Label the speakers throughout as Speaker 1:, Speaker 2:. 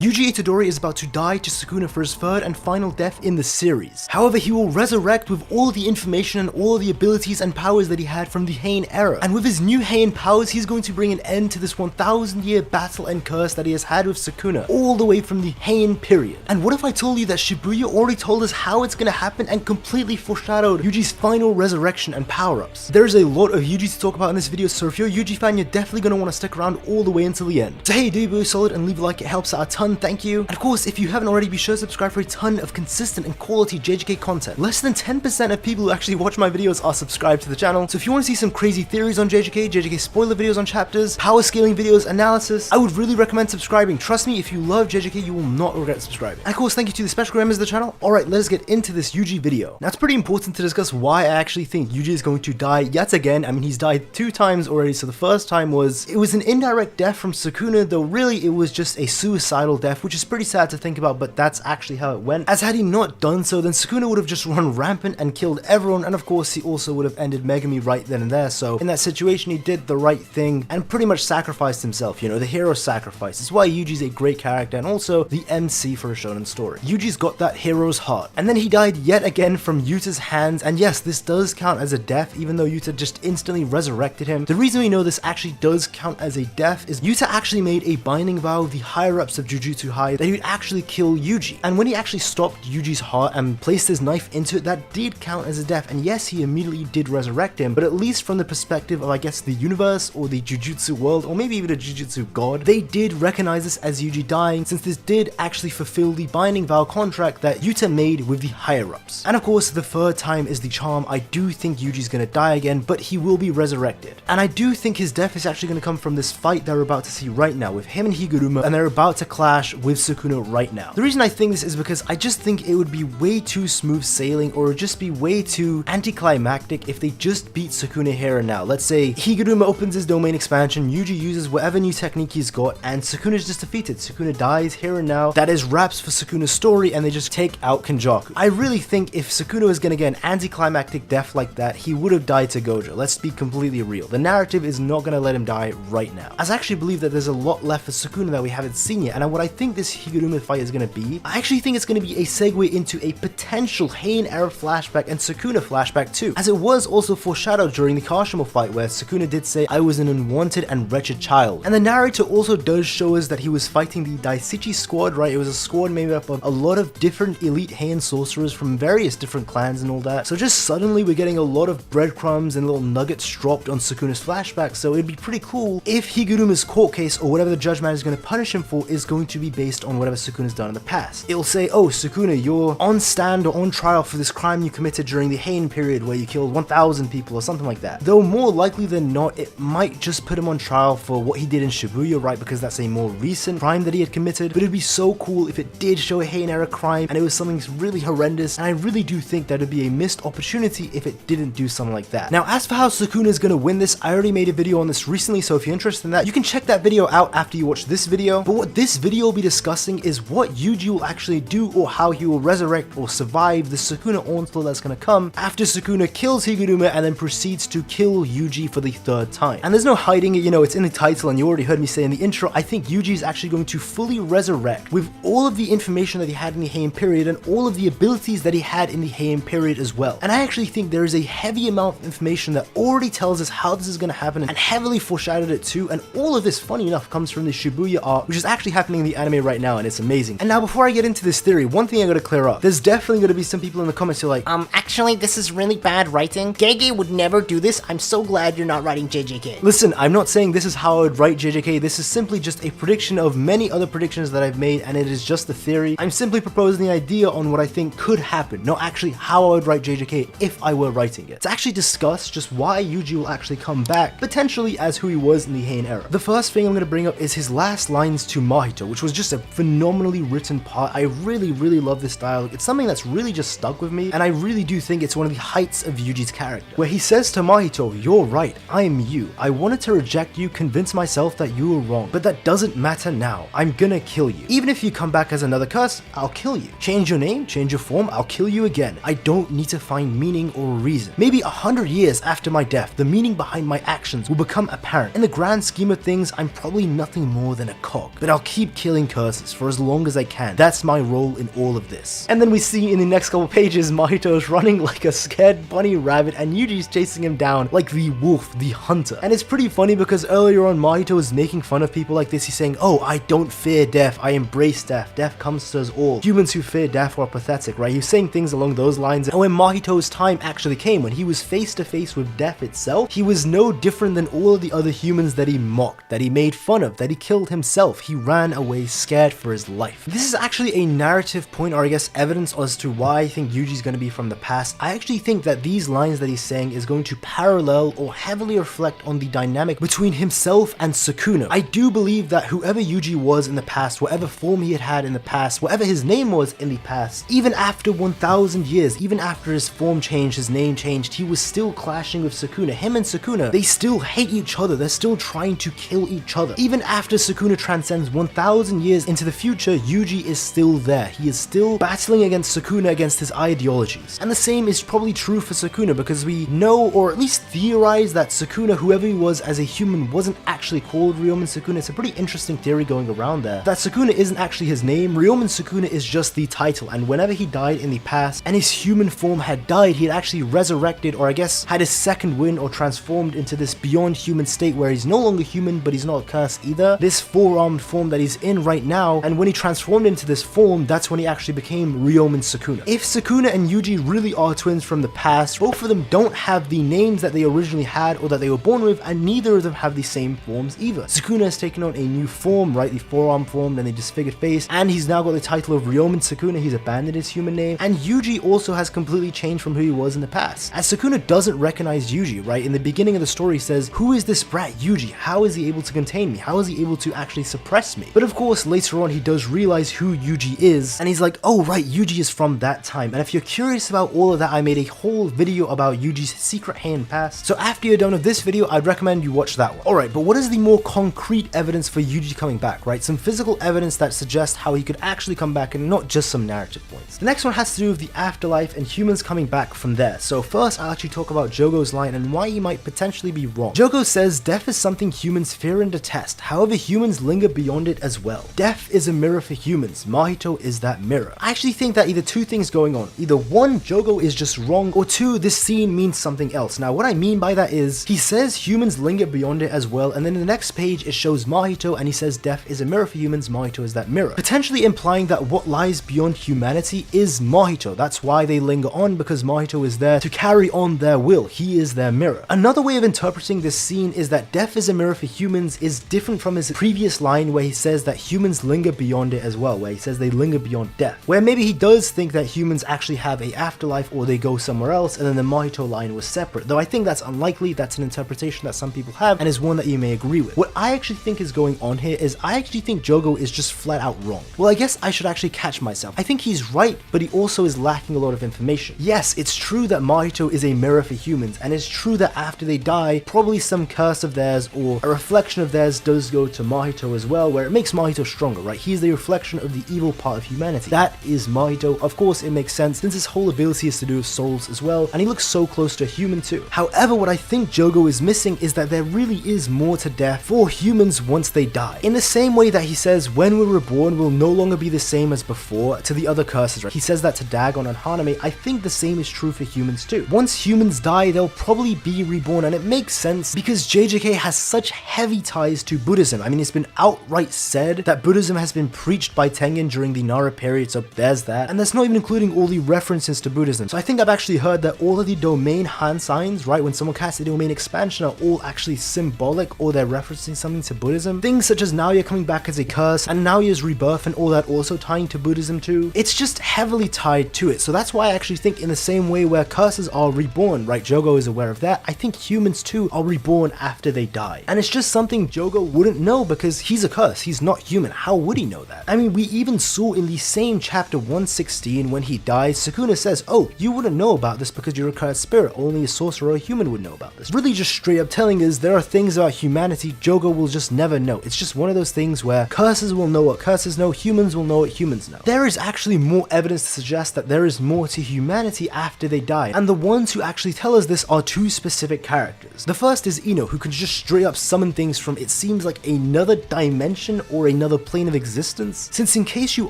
Speaker 1: Yuji Itadori is about to die to Sukuna for his third and final death in the series. However, he will resurrect with all the information and all the abilities and powers that he had from the Heian era. And with his new Heian powers, he's going to bring an end to this 1,000-year battle and curse that he has had with Sukuna, all the way from the Heian period. And what if I told you that Shibuya already told us how it's gonna happen and completely foreshadowed Yuji's final resurrection and power-ups? There's a lot of Yuji to talk about in this video, so if you're a Yuji fan, you're definitely gonna want to stick around all the way until the end. So hey, do be solid and leave a like, it helps out a ton, thank you. And of course, if you haven't already, be sure to subscribe for a ton of consistent and quality JJK content. Less than 10% of people who actually watch my videos are subscribed to the channel, so if you want to see some crazy theories on JJK, JJK spoiler videos on chapters, power scaling videos, analysis, I would really recommend subscribing. Trust me, if you love JJK, you will not regret subscribing. And of course, thank you to the special members of the channel. Alright, let's get into this Yuji video. Now, it's pretty important to discuss why I actually think Yuji is going to die yet again. I mean, he's died 2 times already, so the first time was an indirect death from Sukuna, though really it was just a suicidal death, which is pretty sad to think about, but that's actually how it went. As had he not done so, then Sukuna would have just run rampant and killed everyone, and of course he also would have ended Megami right then and there. So in that situation, he did the right thing and pretty much sacrificed himself, you know, the hero sacrifice. It's why Yuji's a great character and also the MC for a shonen story. Yuji's got that hero's heart. And then he died yet again from Yuta's hands, and yes, this does count as a death, even though Yuta just instantly resurrected him. The reason we know this actually does count as a death is Yuta actually made a binding vow with the higher-ups of Jujutsu High that he would actually kill Yuji. And when he actually stopped Yuji's heart and placed his knife into it, that did count as a death. And yes, he immediately did resurrect him, but at least from the perspective of, I guess, the universe or the Jujutsu world, or maybe even a Jujutsu god, they did recognize this as Yuji dying, since this did actually fulfill the binding vow contract that Yuta made with the higher-ups. And of course, the third time is the charm. I do think Yuji's gonna die again, but he will be resurrected. And I do think his death is actually gonna come from this fight that we're about to see right now with him and Higuruma, and they're about to clash with Sukuna right now. The reason I think this is because I just think it would be way too smooth sailing, or just be way too anticlimactic if they just beat Sukuna here and now. Let's say Higuruma opens his domain expansion, Yuji uses whatever new technique he's got, and Sukuna's just defeated. Sukuna dies here and now. That is wraps for Sukuna's story, and they just take out Kenjaku. I really think if Sukuna was gonna get an anticlimactic death like that, he would have died to Gojo. Let's be completely real. The narrative is not gonna let him die right now. As I actually believe that there's a lot left for Sukuna that we haven't seen yet, and what I think this Higuruma fight is gonna be, I actually think it's gonna be a segue into a potential Heian era flashback and Sukuna flashback too, as it was also foreshadowed during the Kashimo fight where Sukuna did say, "I was an unwanted and wretched child." And the narrator also does show us that he was fighting the Daishichi squad, right? It was a squad made up of a lot of different elite Heian sorcerers from various different clans and all that. So just suddenly we're getting a lot of breadcrumbs and little nuggets dropped on Sukuna's flashback, so it'd be pretty cool if Higuruma's court case or whatever the judgment is going to punish him for is going to be based on whatever Sukuna's done in the past. It'll say, "Oh, Sukuna, you're on stand or on trial for this crime you committed during the Heian period where you killed 1,000 people," or something like that. Though more likely than not, it might just put him on trial for what he did in Shibuya, right? Because that's a more recent crime that he had committed. But it'd be so cool if it did show a Heian era crime and it was something really horrendous, and I really do think that it'd be a missed opportunity if it didn't do something like that. Now, as for how Sukuna is gonna win this, I already made a video on this recently, so if you're interested in that, you can check that video out after you watch this video. But what this video will be discussing is what Yuji will actually do, or how he will resurrect or survive the Sukuna onslaught that's gonna come after Sukuna kills Higuruma and then proceeds to kill Yuji for the 3rd time. And there's no hiding it, you know, it's in the title and you already heard me say in the intro, I think Yuji is actually going to fully resurrect with all of the information that he had in the Heian period and all of the abilities that he had in the Heian period as well. And I actually think there is a heavy amount of information that already tells us how this is going to happen and heavily foreshadowed it too, and all of this, funny enough, comes from the Shibuya arc, which is actually happening in the anime right now, and it's amazing. And now, before I get into this theory, one thing I gotta clear up. There's definitely gonna be some people in the comments who are like,
Speaker 2: actually, this is really bad writing. GEGE would never do this. I'm so glad you're not writing JJK.
Speaker 1: Listen, I'm not saying this is how I would write JJK. This is simply just a prediction of many other predictions that I've made, and it is just a theory. I'm simply proposing the idea on what I think could happen, not actually how I would write JJK if I were writing it. To actually discuss just why Yuji will actually come back, potentially as who he was in the Heian era. The first thing I'm gonna bring up is his last lines to Mahito, which was just a phenomenally written part. I really love this dialogue. It's something that's really just stuck with me, and I really do think it's one of the heights of Yuji's character, where he says to Mahito, "You're right, I am you. I wanted to reject you, convince myself that you were wrong, but that doesn't matter now. I'm gonna kill you. Even if you come back as another curse, I'll kill you. Change your name, change your form, I'll kill you again. I don't need to find meaning or reason. Maybe 100 years after my death, the meaning behind my actions will become apparent. In the grand scheme of things, I'm probably nothing more than a cog, but I'll keep killing battling curses for as long as I can. That's my role in all of this. And then we see in the next couple pages, Mahito's running like a scared bunny rabbit and Yuji's chasing him down like the wolf, the hunter. And it's pretty funny because earlier on, Mahito was making fun of people like this. He's saying, oh, I don't fear death, I embrace death. Death comes to us all. Humans who fear death are pathetic, right? He was saying things along those lines. And when Mahito's time actually came, when he was face to face with death itself, he was no different than all of the other humans that he mocked, that he made fun of, that he killed himself. He ran away scared for his life. This is actually a narrative point, or I guess evidence as to why I think Yuji's going to be from the past. I actually think that these lines that he's saying is going to parallel or heavily reflect on the dynamic between himself and Sukuna. I do believe that whoever Yuji was in the past, whatever form he had in the past, whatever his name was in the past, even after 1000 years, even after his form changed, his name changed, he was still clashing with Sukuna. Him and Sukuna, they still hate each other. They're still trying to kill each other. Even after Sukuna transcends 1000 years into the future, Yuji is still there. He is still battling against Sukuna, against his ideologies. And the same is probably true for Sukuna, because we know, or at least theorize, that Sukuna, whoever he was as a human, wasn't actually called Ryomen Sukuna. It's a pretty interesting theory going around there, that Sukuna isn't actually his name. Ryomen Sukuna is just the title, and whenever he died in the past and his human form had died, he had actually resurrected, or I guess had his second wind, or transformed into this beyond human state where he's no longer human, but he's not a curse either. This four-armed form that he's in right now, and when he transformed into this form, that's when he actually became Ryomen Sukuna. If Sukuna and Yuji really are twins from the past, both of them don't have the names that they originally had or that they were born with, and neither of them have the same forms either. Sukuna has taken on a new form, right, the four-arm form, and the disfigured face, and he's now got the title of Ryomen Sukuna. He's abandoned his human name, and Yuji also has completely changed from who he was in the past, as Sukuna doesn't recognize Yuji, right? In the beginning of the story, he says, who is this brat Yuji? How is he able to contain me? How is he able to actually suppress me? But of course, later on, he does realize who Yuji is, and he's like, oh right, Yuji is from that time. And if you're curious about all of that, I made a whole video about Yuji's secret Heian past, so after you're done with this video, I'd recommend you watch that one. Alright, but what is the more concrete evidence for Yuji coming back, right? Some physical evidence that suggests how he could actually come back, and not just some narrative points. The next one has to do with the afterlife and humans coming back from there. So first, I'll actually talk about Jogo's line and why he might potentially be wrong. Jogo says, death is something humans fear and detest, however humans linger beyond it as well. Death is a mirror for humans. Mahito is that mirror. I actually think that either two things going on. Either one, Jogo is just wrong, or two, this scene means something else. Now what I mean by that is, he says humans linger beyond it as well, and then in the next page it shows Mahito and he says death is a mirror for humans, Mahito is that mirror, potentially implying that what lies beyond humanity is Mahito. That's why they linger on, because Mahito is there to carry on their will. He is their mirror. Another way of interpreting this scene is that death is a mirror for humans is different from his previous line where he says that humans linger beyond it as well, where he says they linger beyond death, where maybe he does think that humans actually have a afterlife or they go somewhere else, and then the Mahito line was separate, though I think that's unlikely. That's an interpretation that some people have and is one that you may agree with. What I actually think is going on here is I actually think Jogo is just flat out wrong. Well, I guess I should actually catch myself. I think he's right, but he also is lacking a lot of information. Yes, it's true that Mahito is a mirror for humans, and it's true that after they die, probably some curse of theirs or a reflection of theirs does go to Mahito as well, where it makes Mahito stronger, right? He's the reflection of the evil part of humanity. That is Mahito. Of course, it makes sense since his whole ability is to do with souls as well, and he looks so close to a human too. However, what I think Jogo is missing is that there really is more to death for humans once they die. In the same way that he says when we're reborn, we'll no longer be the same as before to the other curses, right? He says that to Dagon and Haname. I think the same is true for humans too. Once humans die, they'll probably be reborn, and it makes sense because JJK has such heavy ties to Buddhism. I mean, it's been outright said that Buddhism has been preached by Tengen during the Nara period, so there's that. And that's not even including all the references to Buddhism. So I think I've actually heard that all of the domain hand signs, right, when someone casts the domain expansion, are all actually symbolic, or they're referencing something to Buddhism. Things such as now you're coming back as a curse, and now you're rebirth, and all that also tying to Buddhism too. It's just heavily tied to it. So that's why I actually think in the same way where curses are reborn, right, Jogo is aware of that, I think humans too are reborn after they die. And it's just something Jogo wouldn't know because he's a curse, he's not human. How would he know that? I mean, we even saw in the same chapter 116 when he dies, Sukuna says, oh, you wouldn't know about this because you're a cursed spirit, only a sorcerer or a human would know about this. Really just straight up telling us there are things about humanity Jogo will just never know. It's just one of those things where curses will know what curses know, humans will know what humans know. There is actually more evidence to suggest that there is more to humanity after they die, and the ones who actually tell us this are two specific characters. The first is Ino, who can just straight up summon things from, it seems like, another dimension or another another plane of existence? Since in case you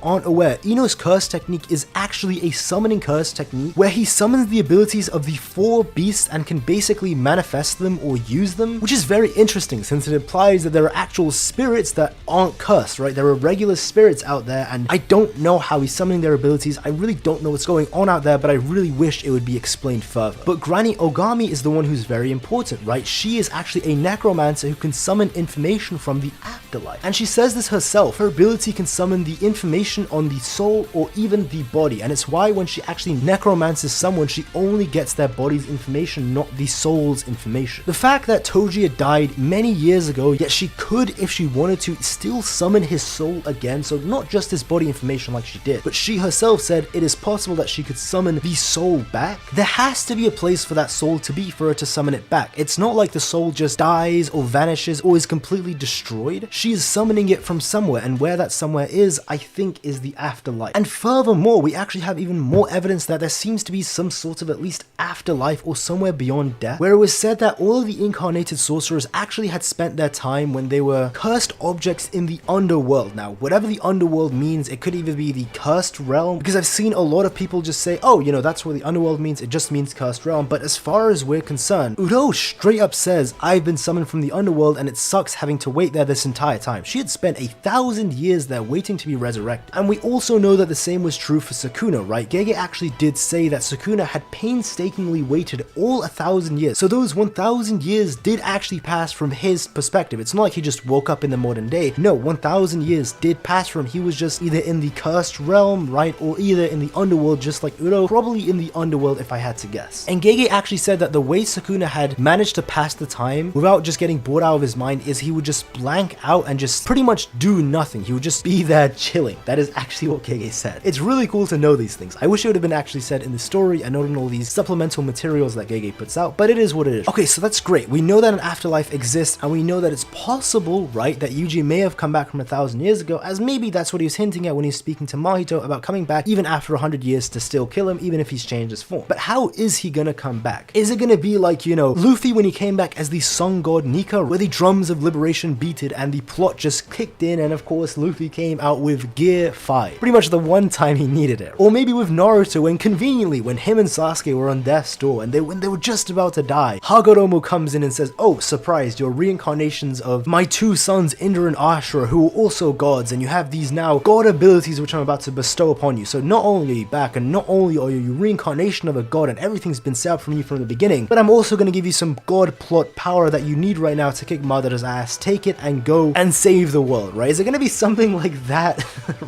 Speaker 1: aren't aware, Ino's curse technique is actually a summoning curse technique where he summons the abilities of the 4 beasts and can basically manifest them or use them, which is very interesting since it implies that there are actual spirits that aren't cursed, right? There are regular spirits out there, and I don't know how he's summoning their abilities. I really don't know what's going on out there, but I really wish it would be explained further. But Granny Ogami is the one who's very important, right? She is actually a necromancer who can summon information from the afterlife. And she says this herself, her ability can summon the information on the soul or even the body, and it's why when she actually necromances someone, she only gets their body's information, not the soul's information. The fact that Tojiya died many years ago, yet she could, if she wanted to, still summon his soul again, so not just his body information like she did, but she herself said it is possible that she could summon the soul back. There has to be a place for that soul to be for her to summon it back. It's not like the soul just dies or vanishes or is completely destroyed. She is summoning it from somewhere, and where that somewhere is, I think, is the afterlife. And furthermore, we actually have even more evidence that there seems to be some sort of at least afterlife or somewhere beyond death, where it was said that all of the incarnated sorcerers actually had spent their time when they were cursed objects in the underworld. Now, whatever the underworld means, it could either be the cursed realm, because I've seen a lot of people just say, oh, you know, that's what the underworld means, it just means cursed realm. But as far as we're concerned, Uro straight up says, I've been summoned from the underworld and it sucks having to wait there this entire time. She had spent 1,000 years there waiting to be resurrected. And we also know that the same was true for Sukuna, right? GEGE actually did say that Sukuna had painstakingly waited all 1,000 years. So those 1,000 years did actually pass from his perspective. It's not like he just woke up in the modern day. No, 1,000 years did pass from him. He was just either in the cursed realm, right? Or either in the underworld, just like Uro, probably in the underworld if I had to guess. And GEGE actually said that the way Sukuna had managed to pass the time without just getting bored out of his mind is he would just blank out and just pretty much do nothing. He would just be there chilling. That is actually what GEGE said. It's really cool to know these things. I wish it would have been actually said in the story and not in all these supplemental materials that GEGE puts out, but it is what it is. Okay, so that's great. We know that an afterlife exists, and we know that it's possible, right, that Yuji may have come back from 1,000 years ago, as maybe that's what he was hinting at when he was speaking to Mahito about coming back even after 100 years to still kill him, even if he's changed his form. But how is he gonna come back? Is it gonna be like, you know, Luffy when he came back as the sun god Nika, where the drums of liberation beated and the plot just kicked in, and of course Luffy came out with Gear 5, pretty much the one time he needed it? Or maybe with Naruto when conveniently, when him and Sasuke were on death's door and when they were just about to die, Hagoromo comes in and says, oh, surprise, you're reincarnations of my 2 sons Indra and Ashura, who are also gods, and you have these now god abilities which I'm about to bestow upon you. So not only are you back, and not only are you reincarnation of a god and everything's been set up from you from the beginning, but I'm also going to give you some god plot power that you need right now to kick Madara's ass. Take it and go and save the world, right? Is it going to be something like that?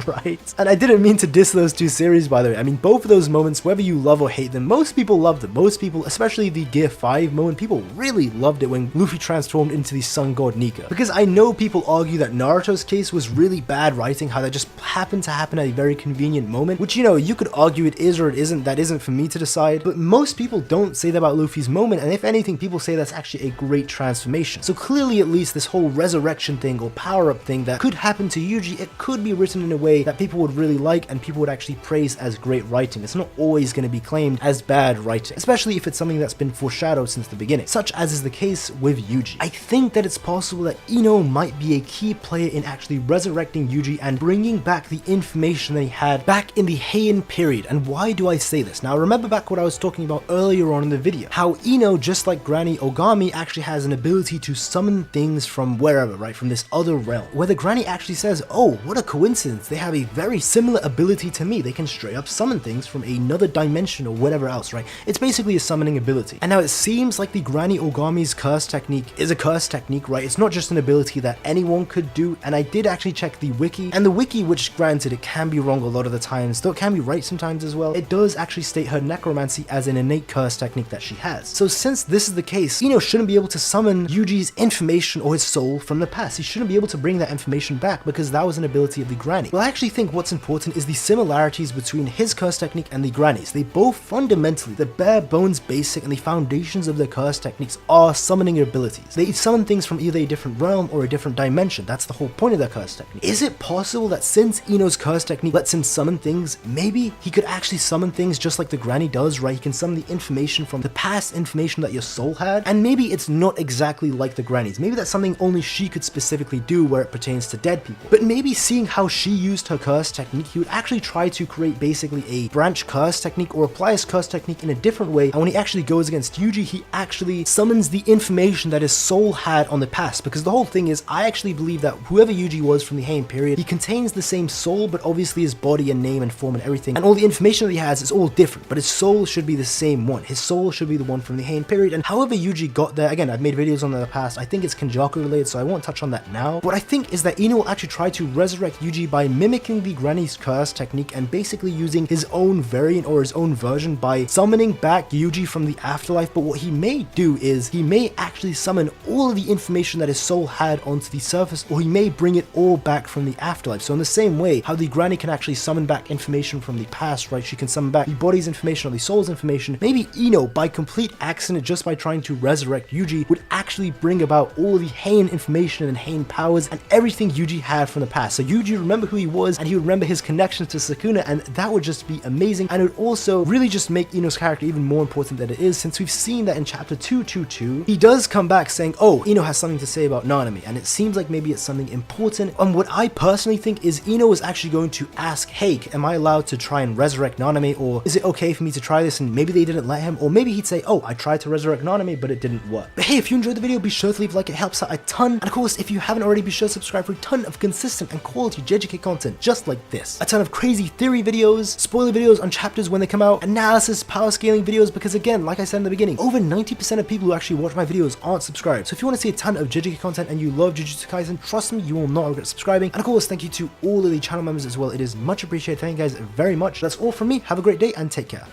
Speaker 1: Right? And I didn't mean to diss those 2 series, by the way. I mean, both of those moments, whether you love or hate them, most people loved them. Most people, especially the Gear 5 moment, people really loved it when Luffy transformed into the sun god Nika. Because I know people argue that Naruto's case was really bad writing, how that just happened to happen at a very convenient moment, which, you know, you could argue it is or it isn't. That isn't for me to decide. But most people don't say that about Luffy's moment, and if anything, people say that's actually a great transformation. So clearly, at least this whole resurrection thing or power-up thing that could happen to Yuji, it could be written in a way that people would really like and people would actually praise as great writing. It's not always going to be claimed as bad writing, especially if it's something that's been foreshadowed since the beginning, such as is the case with Yuji. I think that it's possible that Ino might be a key player in actually resurrecting Yuji and bringing back the information that he had back in the Heian period. And why do I say this? Now, remember back what I was talking about earlier on in the video, how Ino, just like Granny Ogami, actually has an ability to summon things from wherever, right, from this other realm, where the Granny actually says, oh, what a coincidence, they have a very similar ability to me. They can straight up summon things from another dimension or whatever else, right? It's basically a summoning ability. And now it seems like the Granny Ogami's curse technique is a curse technique, right? It's not just an ability that anyone could do. And I did actually check the wiki, and the wiki, which granted it can be wrong a lot of the times, though it can be right sometimes as well, it does actually state her necromancy as an innate curse technique that she has. So since this is the case, Ino shouldn't be able to summon Yuji's information or his soul from the past. He shouldn't be able to bring that information back because that was an ability of the Granny. Well, I actually think what's important is the similarities between his curse technique and the Granny's. They both fundamentally, the bare bones basic and the foundations of their curse techniques are summoning abilities. They summon things from either a different realm or a different dimension. That's the whole point of their curse technique. Is it possible that since Ino's curse technique lets him summon things, maybe he could actually summon things just like the Granny does, right? He can summon the information from the past information that your soul had, and maybe it's not exactly like the Granny's. Maybe that's something only she could specifically do where it pertains to dead people. But maybe seeing how she used her curse technique, he would actually try to create basically a branch curse technique or apply his curse technique in a different way, and when he actually goes against Yuji, he actually summons the information that his soul had on the past, because the whole thing is, I actually believe that whoever Yuji was from the Heian period, he contains the same soul, but obviously his body and name and form and everything, and all the information that he has is all different, but his soul should be the same one. His soul should be the one from the Heian period, and however Yuji got there, again, I've made videos on that in the past, I think it's Kenjaku related, so I won't touch on that now. What I think is that Ino will actually try to resurrect Yuji by mimicking the Granny's curse technique and basically using his own variant or his own version by summoning back Yuji from the afterlife. But what he may do is he may actually summon all of the information that his soul had onto the surface, or he may bring it all back from the afterlife. So in the same way how the Granny can actually summon back information from the past, right, she can summon back the body's information or the soul's information, maybe Ino, by complete accident, just by trying to resurrect Yuji, would actually bring about all the Heian information and Heian powers and everything Yuji had from the past. So Yuji would remember who he was, and he would remember his connections to Sukuna, and that would just be amazing, and it would also really just make Ino's character even more important than it is, since we've seen that in chapter 222 he does come back saying, oh, Ino has something to say about Nanami, and it seems like maybe it's something important. And what I personally think is Ino is actually going to ask, hey, am I allowed to try and resurrect Nanami, or is it okay for me to try this? And maybe they didn't let him, or maybe he'd say, oh, I tried to resurrect Nanami but it didn't work. But hey, if you enjoyed the video, be sure to leave a like, it helps out a ton, and of course if you haven't already, be sure to subscribe for a ton of consistent and quality JJK content just like this. A ton of crazy theory videos, spoiler videos on chapters when they come out, analysis, power scaling videos, because again, like I said in the beginning, over 90% of people who actually watch my videos aren't subscribed. So if you want to see a ton of JJK content and you love Jujutsu Kaisen, trust me, you will not regret subscribing. And of course, thank you to all of the channel members as well. It is much appreciated. Thank you guys very much. That's all from me. Have a great day and take care.